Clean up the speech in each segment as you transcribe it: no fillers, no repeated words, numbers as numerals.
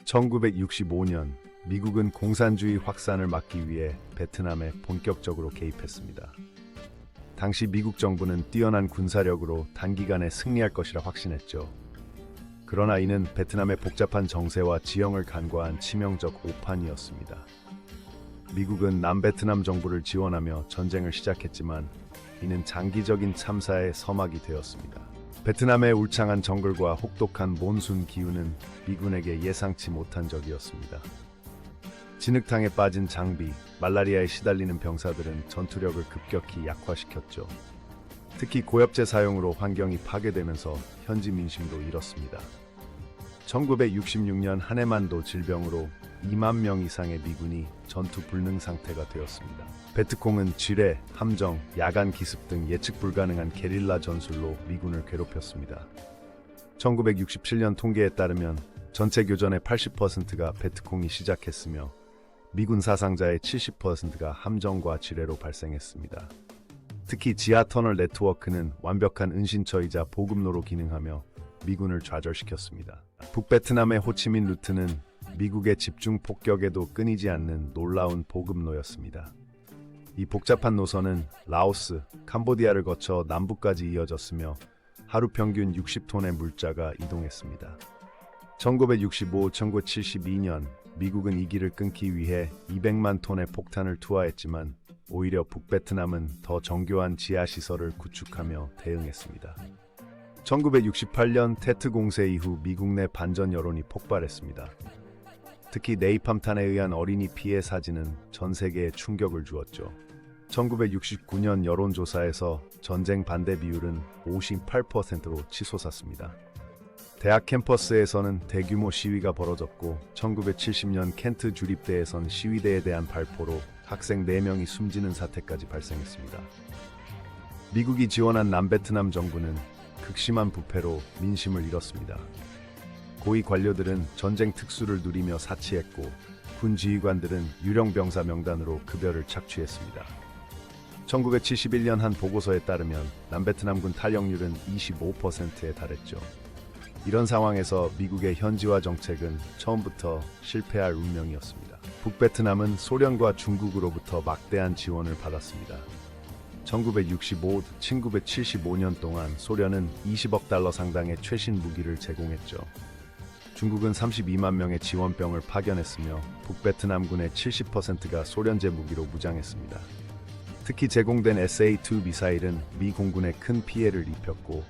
1965년 미국은 공산주의 확산을 막기 위해 베트남에 본격적으로 개입했습니다. 당시 미국 정부는 뛰어난 군사력으로 단기간에 승리할 것이라 확신했죠. 그러나 이는 베트남의 복잡한 정세와 지형을 간과한 치명적 오판이었습니다. 미국은 남베트남 정부를 지원하며 전쟁을 시작했지만 이는 장기적인 참사의 서막이 되었습니다. 베트남의 울창한 정글과 혹독한 몬순 기후는 미군에게 예상치 못한 적이었습니다. 진흙탕에 빠진 장비, 말라리아에 시달리는 병사들은 전투력을 급격히 약화시켰죠. 특히 고엽제 사용으로 환경이 파괴되면서 현지 민심도 잃었습니다. 1966년 한 해만도 질병으로 2만 명 이상의 미군이 전투 불능 상태가 되었습니다. 베트콩은 지뢰, 함정, 야간 기습 등 예측 불가능한 게릴라 전술로 미군을 괴롭혔습니다. 1967년 통계에 따르면 전체 교전의 80%가 베트콩이 시작했으며 미군 사상자의 70%가 함정과 지뢰로 발생했습니다. 특히 지하 터널 네트워크는 완벽한 은신처이자 보급로로 기능하며 미군을 좌절시켰습니다. 북베트남의 호치민 루트는 미국의 집중 폭격에도 끊이지 않는 놀라운 보급로였습니다. 이 복잡한 노선은 라오스, 캄보디아를 거쳐 남부까지 이어졌으며 하루 평균 60톤의 물자가 이동했습니다. 1965-1972년 미국은 이 길을 끊기 위해 200만 톤의 폭탄을 투하했지만 오히려 북베트남은 더 정교한 지하시설을 구축하며 대응했습니다. 1968년 테트 공세 이후 미국 내 반전 여론이 폭발했습니다. 특히 네이팜탄에 의한 어린이 피해 사진은 전 세계에 충격을 주었죠. 1969년 여론조사에서 전쟁 반대 비율은 58%로 치솟았습니다. 대학 캠퍼스에서는 대규모 시위가 벌어졌고 1970년 켄트 주립대에선 시위대에 대한 발포로 학생 4명이 숨지는 사태까지 발생했습니다. 미국이 지원한 남베트남 정부는 극심한 부패로 민심을 잃었습니다. 고위 관료들은 전쟁 특수를 누리며 사치했고 군 지휘관들은 유령 병사 명단으로 급여를 착취했습니다. 1971년 한 보고서에 따르면 남베트남군 탈영률은 25%에 달했죠. 이런 상황에서 미국의 현지화 정책은 처음부터 실패할 운명이었습니다. 북베트남은 소련과 중국으로부터 막대한 지원을 받았습니다. 1965-1975년 동안 소련은 20억 달러 상당의 최신 무기를 제공했죠. 중국은 32만 명의 지원병을 파견했으며 북베트남군의 70%가 소련제 무기로 무장했습니다. 특히 제공된 SA-2 미사일은 미 공군에 큰 피해를 입혔고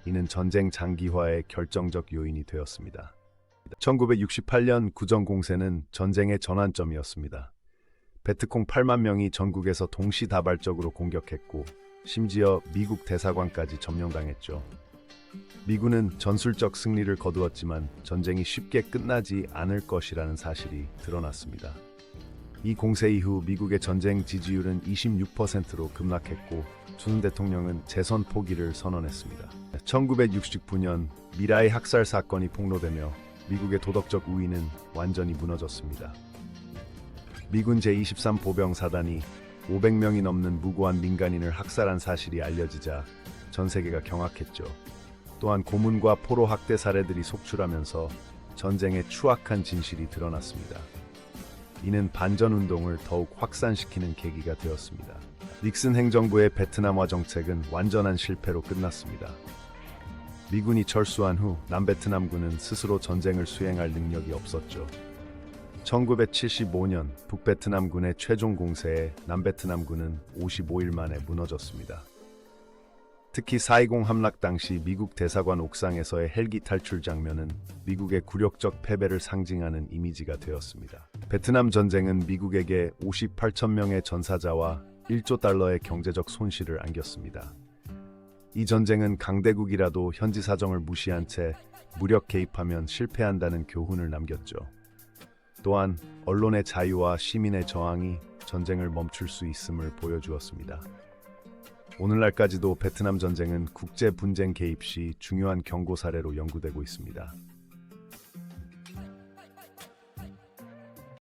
이는 전쟁 장기화의 결정적 요인이 되었습니다. 1968년 구정 공세는 전쟁의 전환점이었습니다. 베트콩 8만 명이 전국에서 동시다발적으로 공격했고 심지어 미국 대사관까지 점령당했죠. 미군은 전술적 승리를 거두었지만 전쟁이 쉽게 끝나지 않을 것이라는 사실이 드러났습니다. 이 공세 이후 미국의 전쟁 지지율은 26%로 급락했고 준 대통령은 재선 포기를 선언했습니다. 1969년 미라의 학살 사건이 폭로되며 미국의 도덕적 우위는 완전히 무너졌습니다. 미군 제23 보병사단이 500명이 넘는 무고한 민간인을 학살한 사실이 알려지자 전 세계가 경악했죠. 또한 고문과 포로 학대 사례들이 속출하면서 전쟁의 추악한 진실이 드러났습니다. 이는 반전운동을 더욱 확산시키는 계기가 되었습니다. 닉슨 행정부의 베트남화 정책은 완전한 실패로 끝났습니다. 미군이 철수한 후 남베트남군은 스스로 전쟁을 수행할 능력이 없었죠. 1975년 북베트남군의 최종 공세에 남베트남군은 55일 만에 무너졌습니다. 특히 4.20 함락 당시 미국 대사관 옥상에서의 헬기 탈출 장면은 미국의 굴욕적 패배를 상징하는 이미지가 되었습니다. 베트남 전쟁은 미국에게 58천 명의 전사자와 1조 달러의 경제적 손실을 안겼습니다. 이 전쟁은 강대국이라도 현지 사정을 무시한 채 무력 개입하면 실패한다는 교훈을 남겼죠. 또한 언론의 자유와 시민의 저항이 전쟁을 멈출 수 있음을 보여주었습니다. 오늘날까지도 베트남 전쟁은 국제 분쟁 개입 시 중요한 경고 사례로 연구되고 있습니다.